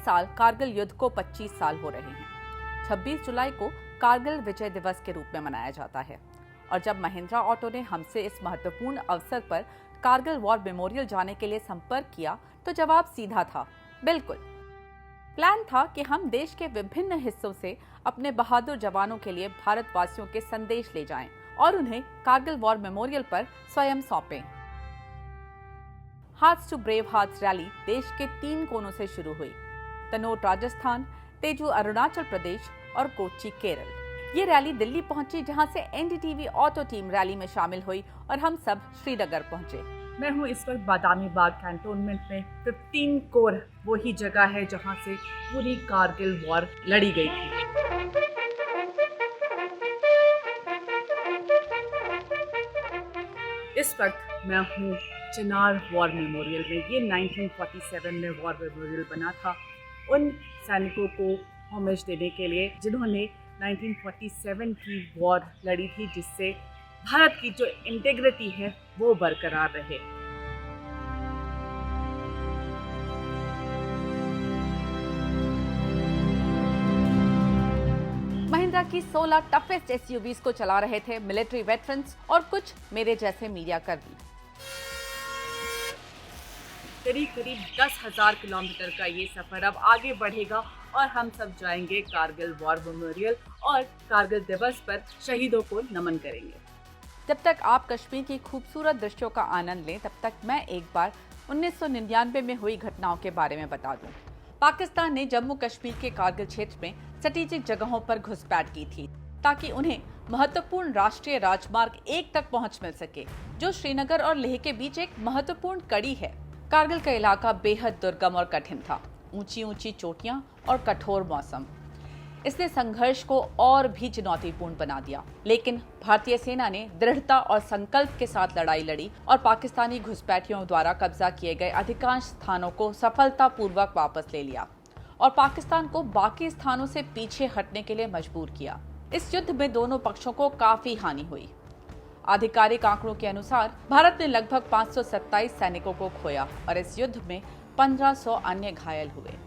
साल कारगिल युद्ध को 25 साल हो रहे हैं। 26 जुलाई को कारगिल विजय दिवस के रूप में मनाया जाता है और जब महिंद्रा ऑटो ने हमसे इस महत्वपूर्ण अवसर पर कारगिल वॉर मेमोरियल जाने के लिए संपर्क किया तो जवाब सीधा था, बिल्कुल। प्लान था कि हम देश के विभिन्न हिस्सों से अपने बहादुर जवानों के लिए भारतवासियों के संदेश ले जाएं और उन्हें कारगिल वॉर मेमोरियल पर स्वयं सौंपें। Hearts to brave hearts rally देश के 3 कोनों से शुरू हुई, तनोट राजस्थान, तेजू अरुणाचल प्रदेश और कोच्चि केरल। ये रैली दिल्ली पहुंची जहां से एनडीटीवी ऑटो टीम रैली में शामिल हुई और हम सब श्रीनगर पहुंचे। मैं हूँ इस वक्त बादामी बाग कैंटोनमेंट में। 15 कोर वही जगह है जहाँ से पूरी कारगिल वॉर लड़ी गई थी। इस वक्त मैं हूँ चिनार वॉर मेमोरियल में। ये 1947 में वॉर मेमोरियल बना था उन सैनिकों को होमेज देने के लिए जिन्होंने 1947 की वॉर लड़ी थी, जिससे भारत की जो इंटेग्रिटी है वो बरकरार रहे। महिंद्रा की 16 टफेस्ट एसयूवीज को चला रहे थे मिलिट्री वेटरन्स और कुछ मेरे जैसे मीडिया कर्मी। करीब 10,000 किलोमीटर का ये सफर अब आगे बढ़ेगा और हम सब जाएंगे कारगिल वॉर मेमोरियल और कारगिल दिवस पर शहीदों को नमन करेंगे। जब तक आप कश्मीर की खूबसूरत दृश्यों का आनंद लें, तब तक मैं एक बार 1999 में हुई घटनाओं के बारे में बता दूं। पाकिस्तान ने जम्मू कश्मीर के कारगिल क्षेत्र में स्ट्रेटेजिक जगहों पर घुसपैठ की थी ताकि उन्हें महत्वपूर्ण राष्ट्रीय राजमार्ग 1 तक पहुंच मिल सके, जो श्रीनगर और लेह के बीच एक महत्वपूर्ण कड़ी है। कारगिल का इलाका बेहद दुर्गम और कठिन था, ऊंची ऊंची चोटियां और कठोर मौसम। इसने संघर्ष को और भी चुनौतीपूर्ण बना दिया, लेकिन भारतीय सेना ने दृढ़ता और संकल्प के साथ लड़ाई लड़ी और पाकिस्तानी घुसपैठियों द्वारा कब्जा किए गए अधिकांश स्थानों को सफलतापूर्वक वापस ले लिया और पाकिस्तान को बाकी स्थानों से पीछे हटने के लिए मजबूर किया। इस युद्ध में दोनों पक्षों को काफी हानि हुई। आधिकारिक आंकड़ों के अनुसार भारत ने लगभग 527 सैनिकों को खोया और इस युद्ध में 1500 अन्य घायल हुए।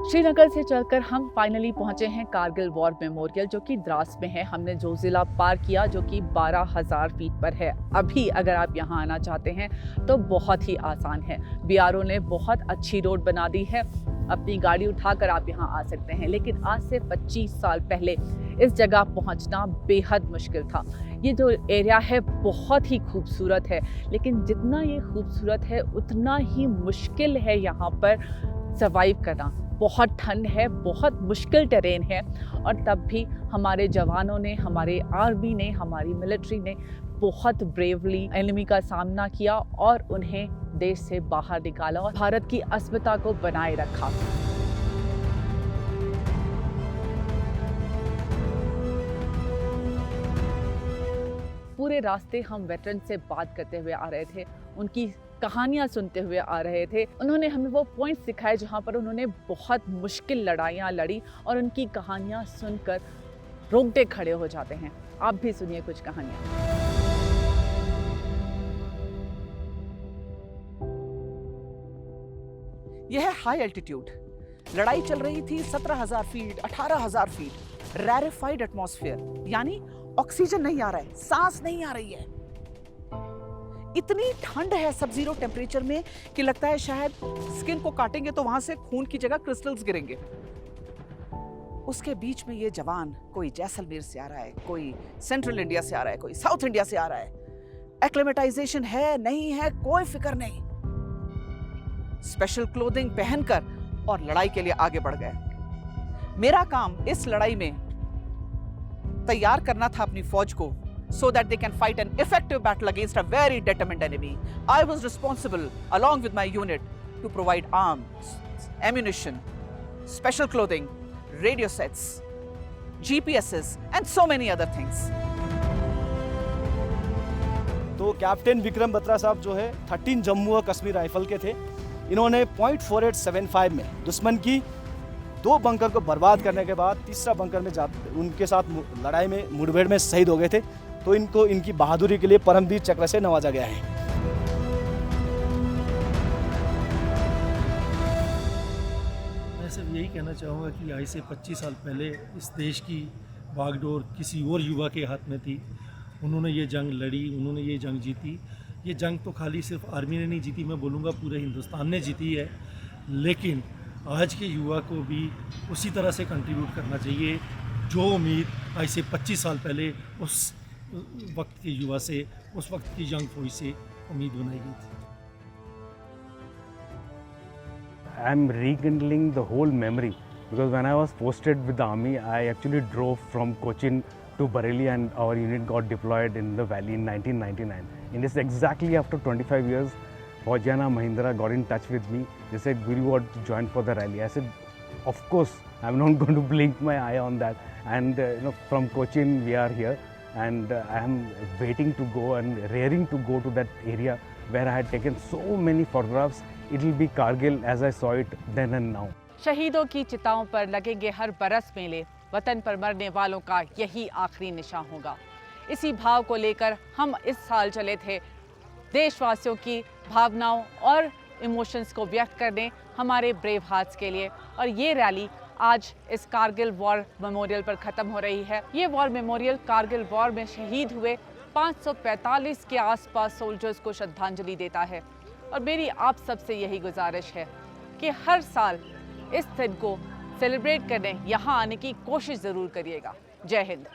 श्रीनगर से चलकर हम फाइनली पहुंचे हैं कारगिल वॉर मेमोरियल, जो कि द्रास में है। हमने जोजिला पार किया, जो कि 12,000 फीट पर है। अभी अगर आप यहां आना चाहते हैं तो बहुत ही आसान है। बीआरओ ने बहुत अच्छी रोड बना दी है, अपनी गाड़ी उठाकर आप यहां आ सकते हैं। लेकिन आज से 25 साल पहले इस जगह पहुंचना बेहद मुश्किल था। ये जो एरिया है बहुत ही खूबसूरत है, लेकिन जितना ये खूबसूरत है उतना ही मुश्किल है यहाँ पर सर्वाइव करना। बहुत ठंड है, बहुत मुश्किल टेरेन है और तब भी हमारे जवानों ने, हमारे आर्मी ने, हमारी मिलिट्री ने बहुत ब्रेवली एनिमी का सामना किया और उन्हें देश से बाहर निकाला और भारत की अस्मिता को बनाए रखा। पूरे रास्ते हम वेटरन से बात करते हुए आ रहे थे, उनकी कहानियां सुनते हुए आ रहे थे। उन्होंने हमें वो पॉइंट्स सिखाए जहां पर उन्होंने बहुत मुश्किल लड़ाइयां लड़ी और उनकी कहानियां सुनकर रोंगटे खड़े हो जाते हैं। आप भी सुनिए कुछ कहानियां। यह है हाई एल्टीट्यूड। लड़ाई चल रही थी 17,000 फीट, 18,000 फीट। रैरिफाइड एटमॉस्फेयर, यानी ऑक्सीजन नहीं आ रहा है, सांस नहीं आ रही है। इतनी ठंड है सब जीरो टेम्परेचर में कि लगता है शायद स्किन को काटेंगे तो वहां से खून की जगह क्रिस्टल्स गिरेंगे। उसके बीच में ये जवान, कोई जैसलमेर से आ रहा है, कोई सेंट्रल इंडिया से आ रहा है, कोई साउथ इंडिया से आ रहा है। एक्लेमेटाइजेशन है नहीं है कोई फिक्र नहीं, स्पेशल क्लोथिंग पहनकर और लड़ाई के लिए आगे बढ़ गए। मेरा काम इस लड़ाई में तैयार करना था अपनी फौज को, so that they can fight an effective battle against a very determined enemy. I was responsible, along with my unit, to provide arms, ammunition, special clothing, radio sets, GPSs, and so many other things. तो captain Vikram Batra साहब जो है 13 जम्मू और Kashmir rifle के थे। इन्होंने .4875 में दुश्मन की 2 बंकर को बर्बाद करने के बाद तीसरा बंकर में उनके साथ लड़ाई में मुठभेड़ में शहीद हो गए थे। तो इनको इनकी बहादुरी के लिए परमवीर चक्र से नवाजा गया है। मैं सिर्फ यही कहना चाहूँगा कि आज से 25 साल पहले इस देश की बागडोर किसी और युवा के हाथ में थी। उन्होंने ये जंग लड़ी, उन्होंने ये जंग जीती। ये जंग तो खाली सिर्फ आर्मी ने नहीं जीती, मैं बोलूँगा पूरे हिंदुस्तान ने जीती है। लेकिन आज के युवा को भी उसी तरह से कंट्रीब्यूट करना चाहिए जो उम्मीद आज से 25 साल पहले उस वक्त के युवा से, उस वक्त की यंग फौज से उम्मीद बनाई गई थी। I'm rekindling the whole memory because when I was posted with the army, I actually drove from Cochin to Bareilly and our unit got deployed in the valley in 1999. And it's exactly after 25 years, Faujiana Mahindra got in touch with me. They said, "Will you want to join for the rally?" I said, "Of course, I'm not going to blink my eye on that." And from Cochin we are here, and I am waiting to go and raring to go to that area where I had taken so many photographs. It will be Kargil as I saw it then and now. शहीदों की चिताओं पर लगेंगे हर बरस मेले, वतन पर मरने वालों का यही आखिरी निशान होगा। इसी भाव को लेकर हम इस साल चले थे देशवासियों की भावनाओं और इमोशंस को व्यक्त करने हमारे ब्रेव हार्ट्स के लिए, और ये रैली आज इस कारगिल वॉर मेमोरियल पर ख़त्म हो रही है। ये वॉर मेमोरियल कारगिल वॉर में शहीद हुए 545 के आसपास सोल्जर्स को श्रद्धांजलि देता है। और मेरी आप सबसे यही गुजारिश है कि हर साल इस दिन को सेलिब्रेट करने यहाँ आने की कोशिश ज़रूर करिएगा। जय हिंद।